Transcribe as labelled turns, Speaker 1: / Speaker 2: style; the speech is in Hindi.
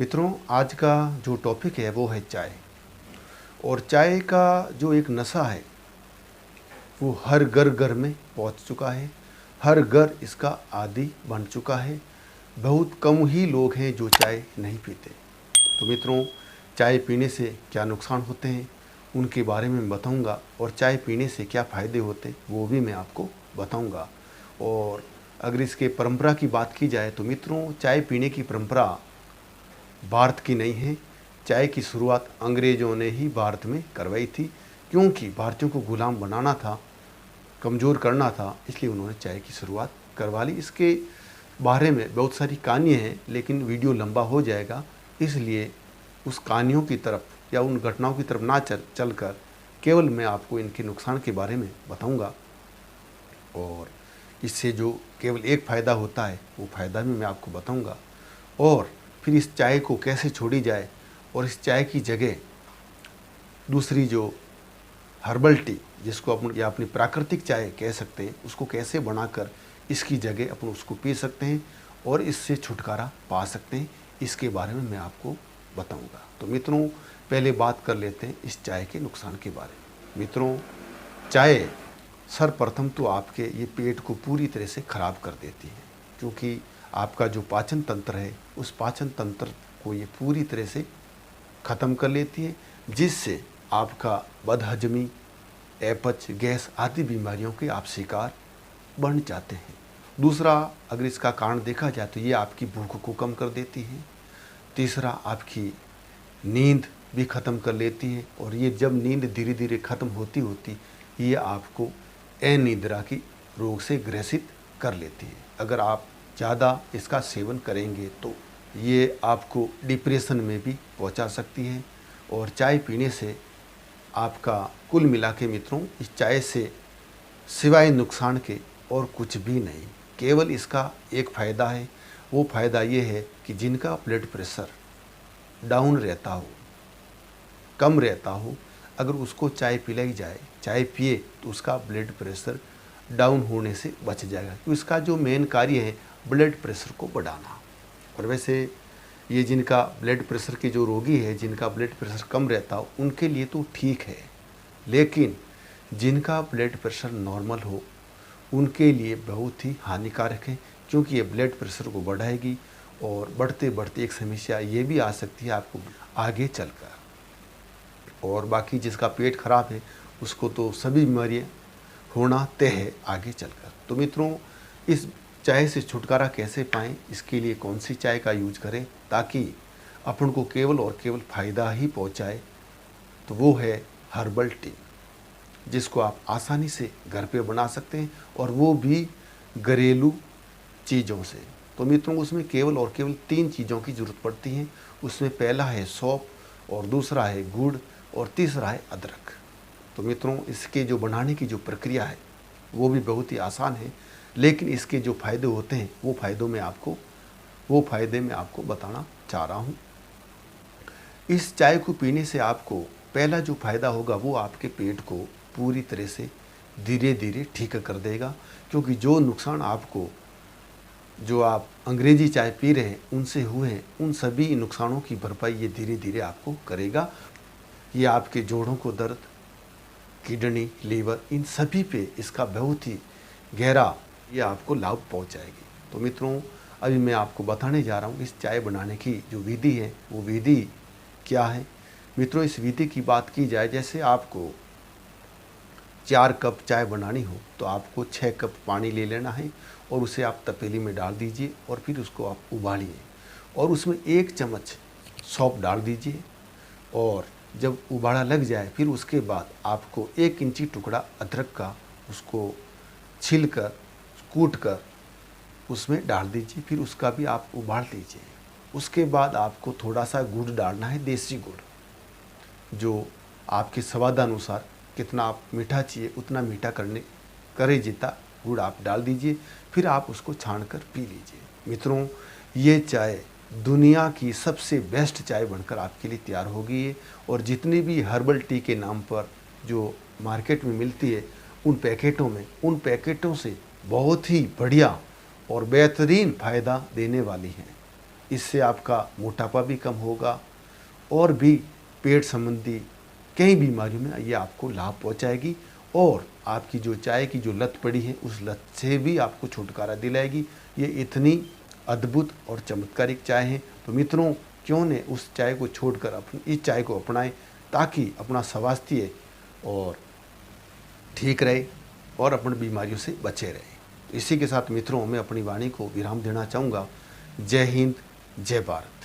Speaker 1: मित्रों, आज का जो टॉपिक है वो है चाय। और चाय का जो एक नशा है वो हर घर घर में पहुंच चुका है। हर घर इसका आदी बन चुका है। बहुत कम ही लोग हैं जो चाय नहीं पीते। तो मित्रों, चाय पीने से क्या नुकसान होते हैं उनके बारे में बताऊंगा, और चाय पीने से क्या फ़ायदे होते हैं वो भी मैं आपको बताऊंगा। और अगर इसके परंपरा की बात की जाए तो मित्रों, चाय पीने की परंपरा भारत की नहीं है। चाय की शुरुआत अंग्रेज़ों ने ही भारत में करवाई थी, क्योंकि भारतीयों को गुलाम बनाना था, कमज़ोर करना था, इसलिए उन्होंने चाय की शुरुआत करवा ली। इसके बारे में बहुत सारी कहानियाँ हैं, लेकिन वीडियो लंबा हो जाएगा, इसलिए उस कहानियों की तरफ या उन घटनाओं की तरफ ना चल कर केवल मैं आपको इनके नुकसान के बारे में बताऊंगा। और इससे जो केवल एक फ़ायदा होता है वो फ़ायदा भी मैं आपको बताऊंगा। और फिर इस चाय को कैसे छोड़ी जाए, और इस चाय की जगह दूसरी जो हर्बल टी, जिसको अपन या अपनी प्राकृतिक चाय कह सकते हैं, उसको कैसे बनाकर इसकी जगह अपन उसको पी सकते हैं और इससे छुटकारा पा सकते हैं, इसके बारे में मैं आपको बताऊंगा। तो मित्रों, पहले बात कर लेते हैं इस चाय के नुकसान के बारे में। मित्रों, चाय सर्वप्रथम तो आपके ये पेट को पूरी तरह से ख़राब कर देती है, क्योंकि आपका जो पाचन तंत्र है उस पाचन तंत्र को ये पूरी तरह से ख़त्म कर लेती है, जिससे आपका बदहजमी, अपच, गैस आदि बीमारियों के आप शिकार बन जाते हैं। दूसरा, अगर इसका कारण देखा जाए तो ये आपकी भूख को कम कर देती है। तीसरा, आपकी नींद भी ख़त्म कर लेती है, और ये जब नींद धीरे धीरे ख़त्म होती होती ये आपको अनिद्रा की रोग से ग्रसित कर लेती है। अगर आप ज़्यादा इसका सेवन करेंगे तो ये आपको डिप्रेशन में भी पहुंचा सकती है। और चाय पीने से आपका कुल मिला के मित्रों, इस चाय से सिवाय नुकसान के और कुछ भी नहीं। केवल इसका एक फ़ायदा है, वो फ़ायदा ये है कि जिनका ब्लड प्रेशर डाउन रहता हो, कम रहता हो, अगर उसको चाय पिलाई जाए, चाय पिए, तो उसका ब्लड प्रेशर डाउन होने से बच जाएगा, क्योंकि इसका जो मेन कार्य है ब्लड प्रेशर को बढ़ाना। और वैसे ये जिनका ब्लड प्रेशर के जो रोगी है, जिनका ब्लड प्रेशर कम रहता हो, उनके लिए तो ठीक है, लेकिन जिनका ब्लड प्रेशर नॉर्मल हो उनके लिए बहुत ही हानिकारक है, क्योंकि ये ब्लड प्रेशर को बढ़ाएगी और बढ़ते बढ़ते एक समस्या ये भी आ सकती है आपको आगे चलकर। और बाकी जिसका पेट खराब है उसको तो सभी बीमारियाँ होना तय है आगे चलकर। तो मित्रों, इस चाय से छुटकारा कैसे पाएँ, इसके लिए कौन सी चाय का यूज करें ताकि अपन को केवल और केवल फ़ायदा ही पहुँचाए, तो वो है हर्बल टी, जिसको आप आसानी से घर पे बना सकते हैं, और वो भी घरेलू चीज़ों से। तो मित्रों, उसमें केवल और केवल 3 चीज़ों की ज़रूरत पड़ती है। उसमें पहला है सौंफ, और दूसरा है गुड़, और तीसरा है अदरक। तो मित्रों, इसके जो बनाने की जो प्रक्रिया है वो भी बहुत ही आसान है, लेकिन इसके जो फ़ायदे होते हैं वो फ़ायदे मैं आपको बताना चाह रहा हूँ। इस चाय को पीने से आपको पहला जो फ़ायदा होगा वो आपके पेट को पूरी तरह से धीरे धीरे ठीक कर देगा, क्योंकि जो नुकसान आपको, जो आप अंग्रेज़ी चाय पी रहे हैं उनसे हुए हैं, उन सभी नुकसानों की भरपाई ये धीरे धीरे आपको करेगा। ये आपके जोड़ों को दर्द, किडनी, लीवर, इन सभी पे इसका बहुत ही गहरा ये आपको लाभ पहुंचाएगी। तो मित्रों, अभी मैं आपको बताने जा रहा हूँ इस चाय बनाने की जो विधि है वो विधि क्या है। मित्रों, इस विधि की बात की जाए, जैसे आपको 4 कप चाय बनानी हो तो आपको 6 कप पानी ले लेना है, और उसे आप तपेली में डाल दीजिए, और फिर उसको आप उबालिए, और उसमें 1 चम्मच सौंफ डाल दीजिए। और जब उबाला लग जाए फिर उसके बाद आपको 1 इंची टुकड़ा अदरक का उसको छील कर, कूट कर उसमें डाल दीजिए, फिर उसका भी आप उबाल लीजिए। उसके बाद आपको थोड़ा सा गुड़ डालना है, देसी गुड़, जो आपके स्वादानुसार कितना आप मीठा चाहिए उतना मीठा करे जितना गुड़ आप डाल दीजिए, फिर आप उसको छान कर पी लीजिए। मित्रों, ये चाय दुनिया की सबसे बेस्ट चाय बनकर आपके लिए तैयार हो गई है, और जितनी भी हर्बल टी के नाम पर जो मार्केट में मिलती है उन पैकेटों से बहुत ही बढ़िया और बेहतरीन फ़ायदा देने वाली हैं। इससे आपका मोटापा भी कम होगा और भी पेट संबंधी कई बीमारियों में ये आपको लाभ पहुंचाएगी और आपकी जो चाय की जो लत पड़ी है उस लत से भी आपको छुटकारा दिलाएगी। ये इतनी अद्भुत और चमत्कारिक चाय है। तो मित्रों, क्यों न उस चाय को छोड़कर इस चाय को अपनाएं ताकि अपना स्वास्थ्य और ठीक रहे और अपन बीमारियों से बचे रहें। इसी के साथ मित्रों, मैं अपनी वाणी को विराम देना चाहूँगा। जय हिंद, जय भारत।